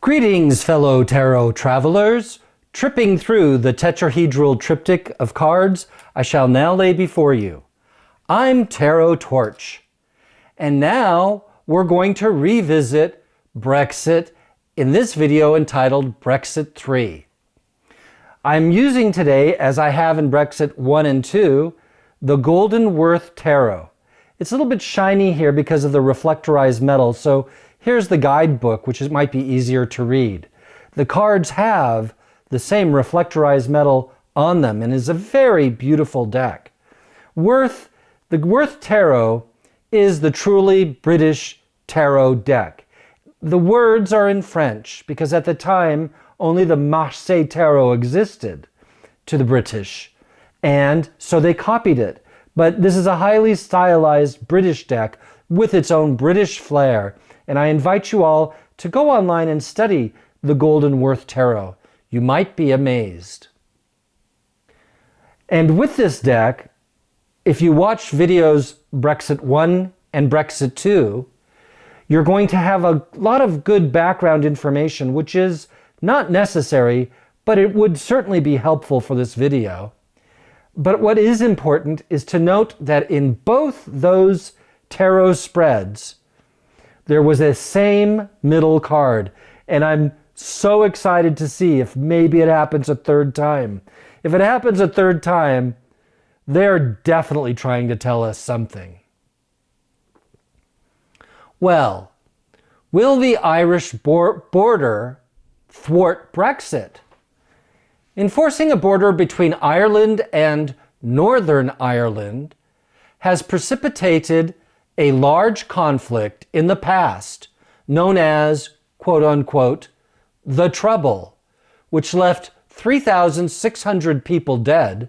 Greetings, fellow tarot travelers. Tripping through the tetrahedral triptych of cards, I shall now lay before you. I'm Tarot Torch. And now we're going to revisit Brexit in this video entitled Brexit 3. I'm using today, as I have in Brexit 1 and 2, the Golden Worth Tarot. It's a little bit shiny here because of the reflectorized metal, so here's the guidebook, which might be easier to read. The cards have the same reflectorized metal on them and is a very beautiful deck. The Worth Tarot is the truly British tarot deck. The words are in French because at the time only the Marseille Tarot existed to the British, and so they copied it. But this is a highly stylized British deck with its own British flair, and I invite you all to go online and study the Golden Worth Tarot. You might be amazed. And with this deck, if you watch videos Brexit 1 and Brexit 2, you're going to have a lot of good background information, which is not necessary, but it would certainly be helpful for this video. But what is important is to note that in both those tarot spreads, there was a same middle card, and I'm so excited to see if maybe it happens a third time. If it happens a third time, they're definitely trying to tell us something. Well, will the Irish border thwart Brexit? Enforcing a border between Ireland and Northern Ireland has precipitated a large conflict in the past known as, quote-unquote, the Trouble, which left 3,600 people dead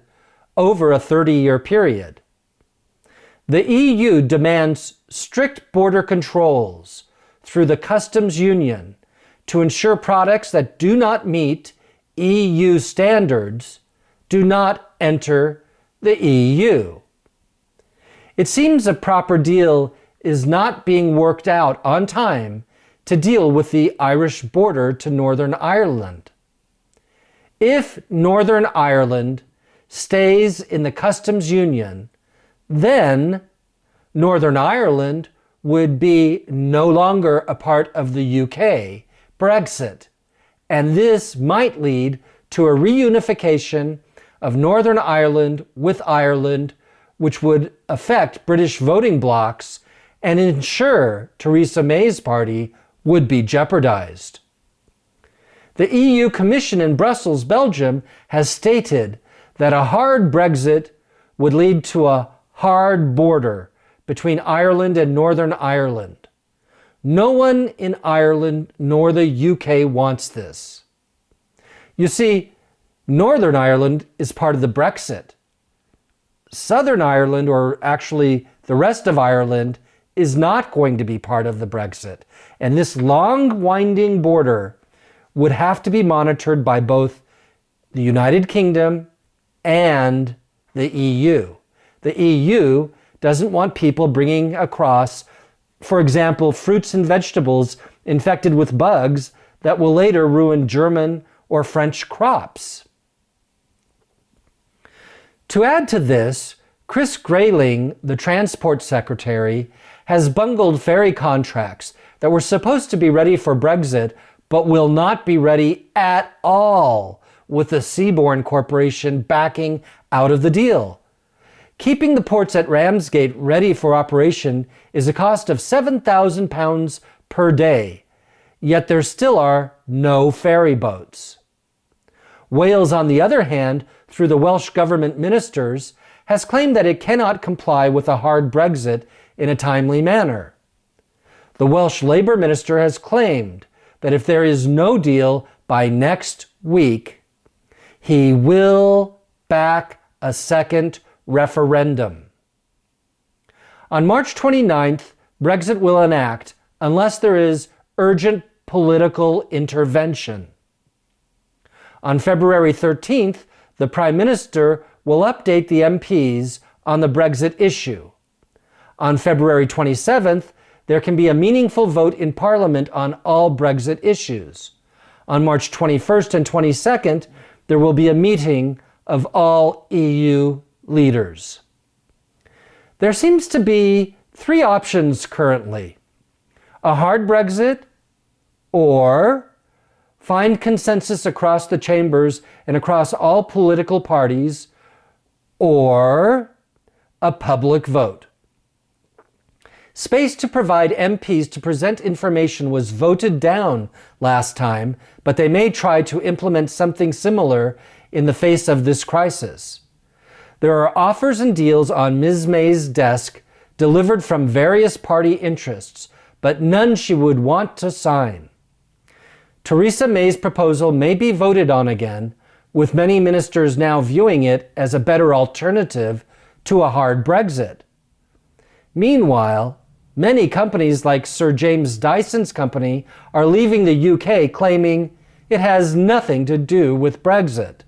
over a 30-year period. The EU demands strict border controls through the customs union to ensure products that do not meet EU standards do not enter the EU. It seems a proper deal is not being worked out on time to deal with the Irish border to Northern Ireland. If Northern Ireland stays in the customs union, then Northern Ireland would be no longer a part of the UK, Brexit, and this might lead to a reunification of Northern Ireland with Ireland, which would affect British voting blocs and ensure Theresa May's party would be jeopardized. The EU Commission in Brussels, Belgium, has stated that a hard Brexit would lead to a hard border between Ireland and Northern Ireland. No one in Ireland nor the UK wants this. You see, Northern Ireland is part of the Brexit. Southern Ireland, or actually the rest of Ireland, is not going to be part of the Brexit. And this long, winding border would have to be monitored by both the United Kingdom and the EU. The EU doesn't want people bringing across, for example, fruits and vegetables infected with bugs that will later ruin German or French crops. To add to this, Chris Grayling, the Transport Secretary, has bungled ferry contracts that were supposed to be ready for Brexit but will not be ready at all with the Seabourn Corporation backing out of the deal. Keeping the ports at Ramsgate ready for operation is a cost of £7,000 per day, yet there still are no ferry boats. Wales, on the other hand, through the Welsh Government ministers, has claimed that it cannot comply with a hard Brexit in a timely manner. The Welsh Labour Minister has claimed that if there is no deal by next week, he will back a second referendum. On March 29th, Brexit will enact unless there is urgent political intervention. On February 13th, the Prime Minister will update the MPs on the Brexit issue. On February 27th, there can be a meaningful vote in Parliament on all Brexit issues. On March 21st and 22nd, there will be a meeting of all EU leaders. There seems to be three options currently: a hard Brexit, or find consensus across the chambers and across all political parties, or a public vote. Space to provide MPs to present information was voted down last time, but they may try to implement something similar in the face of this crisis. There are offers and deals on Ms. May's desk delivered from various party interests, but none she would want to sign. Theresa May's proposal may be voted on again, with many ministers now viewing it as a better alternative to a hard Brexit. Meanwhile, many companies like Sir James Dyson's company are leaving the UK, claiming it has nothing to do with Brexit.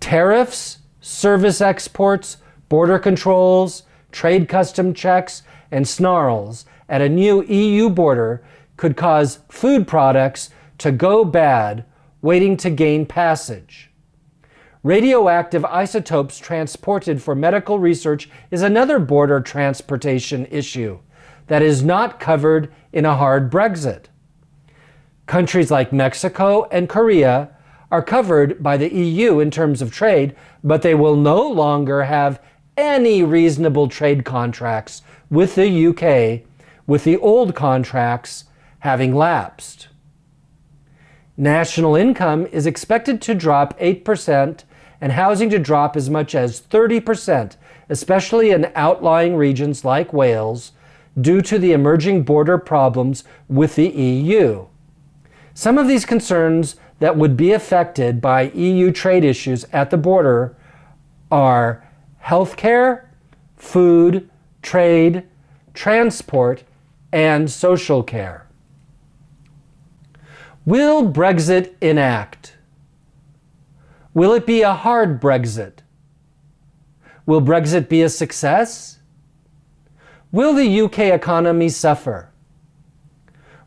Tariffs, service exports, border controls, trade custom checks, and snarls at a new EU border could cause food products to go bad waiting to gain passage. Radioactive isotopes transported for medical research is another border transportation issue that is not covered in a hard Brexit. Countries like Mexico and Korea are covered by the EU in terms of trade, but they will no longer have any reasonable trade contracts with the UK, with the old contracts having lapsed. National income is expected to drop 8% and housing to drop as much as 30%, especially in outlying regions like Wales, due to the emerging border problems with the EU. Some of these concerns that would be affected by EU trade issues at the border are healthcare, food, trade, transport, and social care. Will Brexit enact? Will it be a hard Brexit? Will Brexit be a success? Will the UK economy suffer?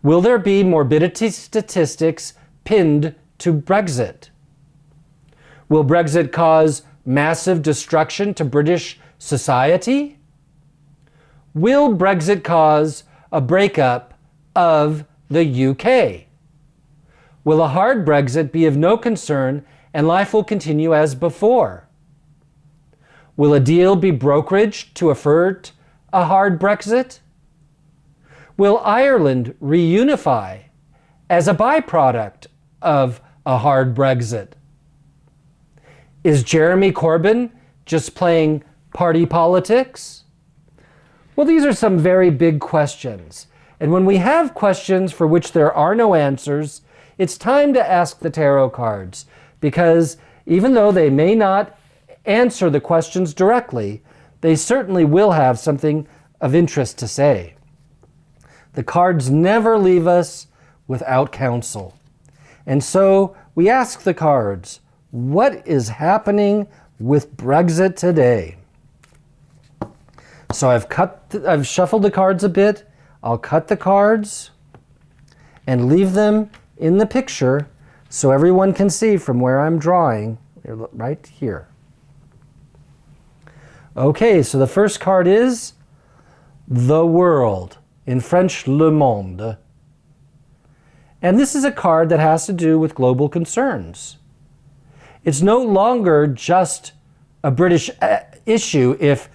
Will there be morbidity statistics pinned to Brexit? Will Brexit cause massive destruction to British society? Will Brexit cause a breakup of the UK? Will a hard Brexit be of no concern and life will continue as before? Will a deal be brokeraged to avert a hard Brexit? Will Ireland reunify as a byproduct of a hard Brexit? Is Jeremy Corbyn just playing party politics? Well, these are some very big questions. And when we have questions for which there are no answers, it's time to ask the tarot cards, because even though they may not answer the questions directly, they certainly will have something of interest to say. The cards never leave us without counsel. And so we ask the cards, what is happening with Brexit today? So I've shuffled the cards a bit. I'll cut the cards and leave them in the picture so everyone can see from where I'm drawing. They're right here. Okay, so the first card is the World, in French, Le Monde. And this is a card that has to do with global concerns. It's no longer just a British issue if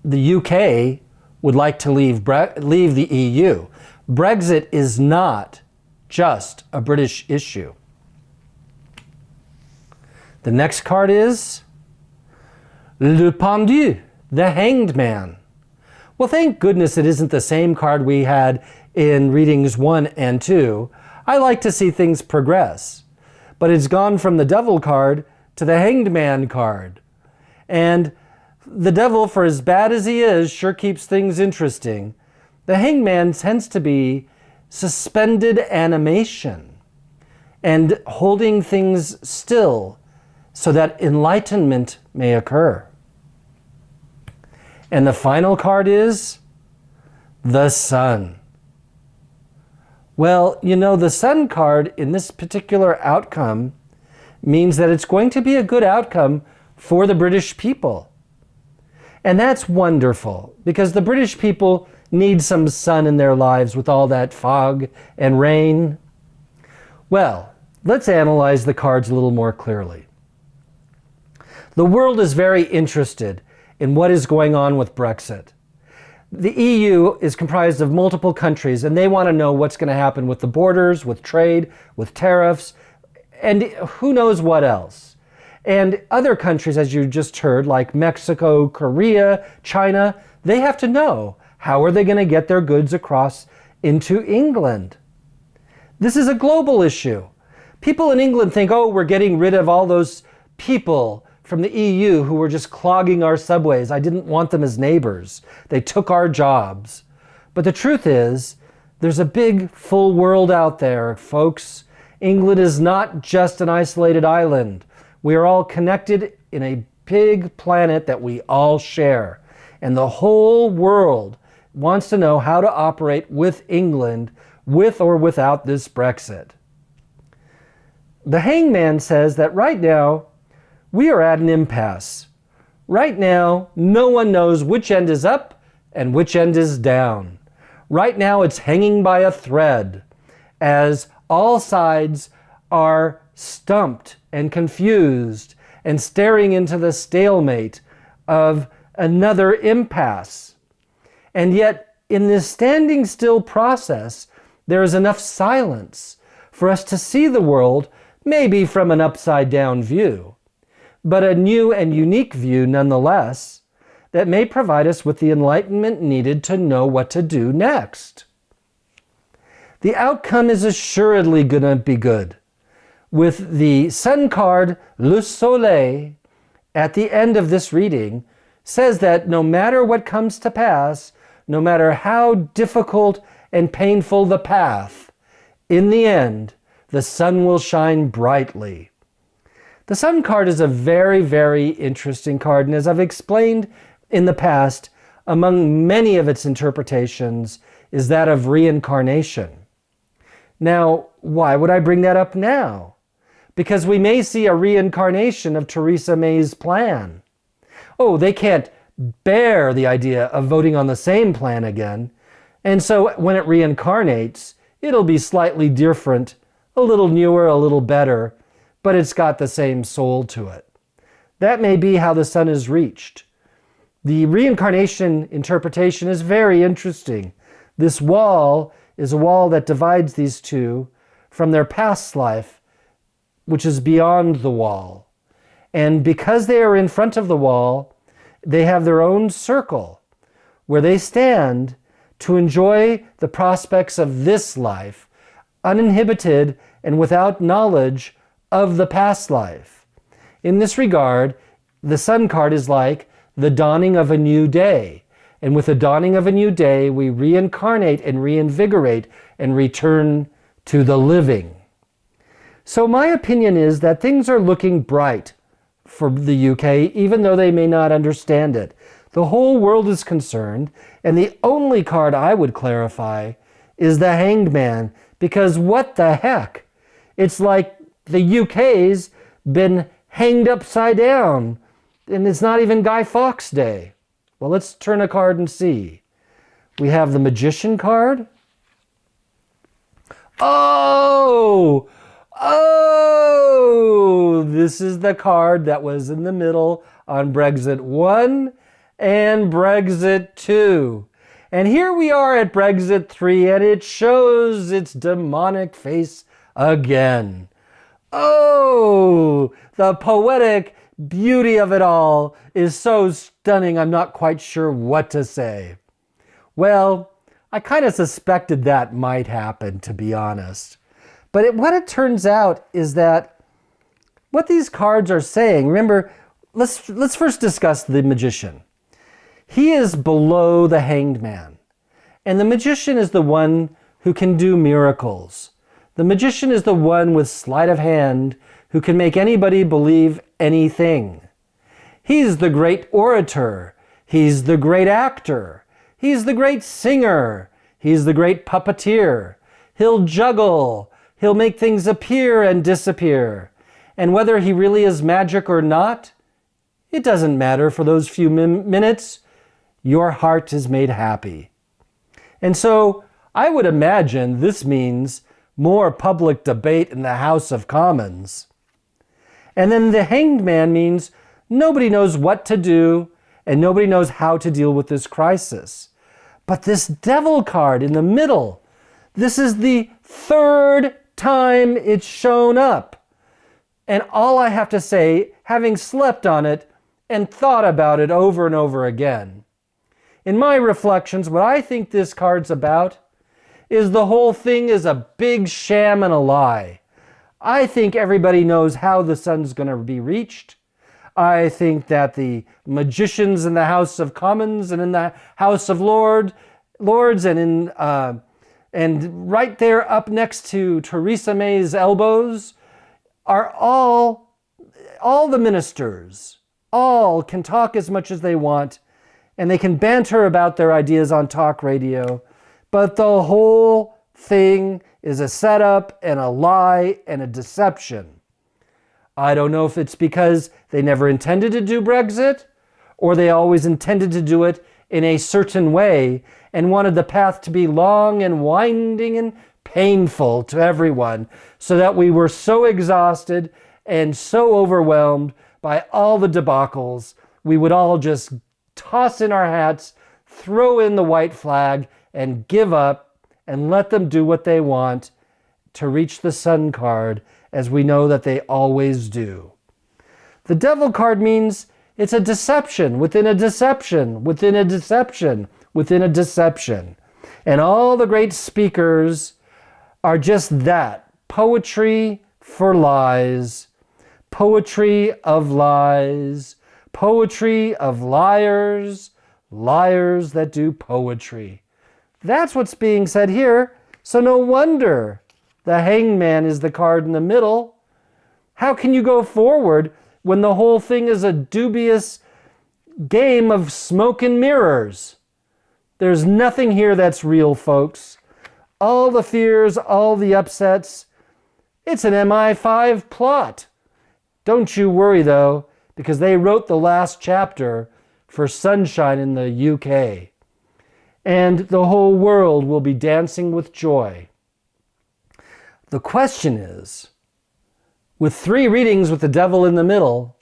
the UK would like to leave the EU. Brexit is not just a British issue. The next card is Le Pendu, the Hanged Man. Well, thank goodness it isn't the same card we had in readings 1 and 2. I like to see things progress. But it's gone from the Devil card to the Hanged Man card. And the Devil, for as bad as he is, sure keeps things interesting. The Hanged Man tends to be suspended animation and holding things still so that enlightenment may occur. And the final card is the Sun. Well, you know, the Sun card in this particular outcome means that it's going to be a good outcome for the British people. And that's wonderful, because the British people need some sun in their lives with all that fog and rain. Well, let's analyze the cards a little more clearly. The world is very interested in what is going on with Brexit. The EU is comprised of multiple countries, and they want to know what's going to happen with the borders, with trade, with tariffs, and who knows what else. And other countries, as you just heard, like Mexico, Korea, China, they have to know, how are they going to get their goods across into England? This is a global issue. People in England think, oh, we're getting rid of all those people from the EU who were just clogging our subways. I didn't want them as neighbors. They took our jobs. But the truth is, there's a big, full world out there, folks. England is not just an isolated island. We are all connected in a big planet that we all share. And the whole world wants to know how to operate with England, with or without this Brexit. The Hangman says that right now, we are at an impasse. Right now, no one knows which end is up and which end is down. Right now, it's hanging by a thread, as all sides are stumped and confused and staring into the stalemate of another impasse. And yet, in this standing still process, there is enough silence for us to see the world maybe from an upside down view, but a new and unique view nonetheless, that may provide us with the enlightenment needed to know what to do next. The outcome is assuredly going to be good, with the Sun card, Le Soleil, at the end of this reading, says that no matter what comes to pass, no matter how difficult and painful the path, in the end, the sun will shine brightly. The Sun card is a very, very interesting card, and as I've explained in the past, among many of its interpretations is that of reincarnation. Now, why would I bring that up now? Because we may see a reincarnation of Theresa May's plan. Oh, they can't bear the idea of voting on the same plan again, and so when it reincarnates, it'll be slightly different, a little newer, a little better, but it's got the same soul to it. That may be how the sun is reached. The reincarnation interpretation is very interesting. This wall is a wall that divides these two from their past life, which is beyond the wall. And because they are in front of the wall, they have their own circle where they stand to enjoy the prospects of this life, uninhibited and without knowledge of the past life. In this regard, the Sun card is like the dawning of a new day. And with the dawning of a new day, we reincarnate and reinvigorate and return to the living. So my opinion is that things are looking bright for the UK, even though they may not understand it. The whole world is concerned, and the only card I would clarify is the Hanged Man, because what the heck? It's like the UK's been hanged upside down, and it's not even Guy Fawkes Day. Well, let's turn a card and see. We have the Magician card. Oh! This is the card that was in the middle on Brexit 1 and Brexit 2. And here we are at Brexit 3, and it shows its demonic face again. Oh, the poetic beauty of it all is so stunning, I'm not quite sure what to say. Well, I kind of suspected that might happen, to be honest. But what it turns out is that what these cards are saying, remember, let's first discuss the Magician. He is below the Hanged Man. And the Magician is the one who can do miracles. The Magician is the one with sleight of hand who can make anybody believe anything. He's the great orator. He's the great actor. He's the great singer. He's the great puppeteer. He'll juggle. He'll make things appear and disappear. And whether he really is magic or not, it doesn't matter for those few minutes. Your heart is made happy. And so I would imagine this means more public debate in the House of Commons. And then the hanged man means nobody knows what to do and nobody knows how to deal with this crisis. But this devil card in the middle, this is the third time it's shown up. And all I have to say, having slept on it and thought about it over and over again, in my reflections, what I think this card's about is the whole thing is a big sham and a lie. I think everybody knows how the sun's going to be reached. I think that the magicians in the House of Commons and in the House of Lords and right there up next to Theresa May's elbows are all the ministers. All can talk as much as they want, and they can banter about their ideas on talk radio, but the whole thing is a setup and a lie and a deception. I don't know if it's because they never intended to do Brexit, or they always intended to do it in a certain way and wanted the path to be long and winding and painful to everyone, so that we were so exhausted and so overwhelmed by all the debacles, we would all just toss in our hats, throw in the white flag, and give up and let them do what they want to reach the sun card, as we know that they always do. The devil card means it's a deception within a deception within a deception within a deception. And all the great speakers are just that, poetry for lies, poetry of lies, poetry of liars, liars that do poetry. That's what's being said here, so no wonder the hanged man is the card in the middle. How can you go forward when the whole thing is a dubious game of smoke and mirrors? There's nothing here that's real, folks. All the fears, all the upsets, it's an MI5 plot. Don't you worry though, because they wrote the last chapter for Sunshine in the UK. And the whole world will be dancing with joy. The question is, with 3 readings with the devil in the middle,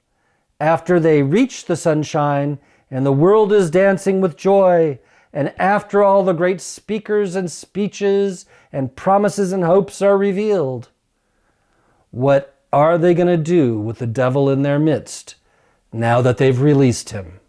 after they reach the sunshine and the world is dancing with joy, and after all the great speakers and speeches and promises and hopes are revealed, what are they going to do with the devil in their midst now that they've released him?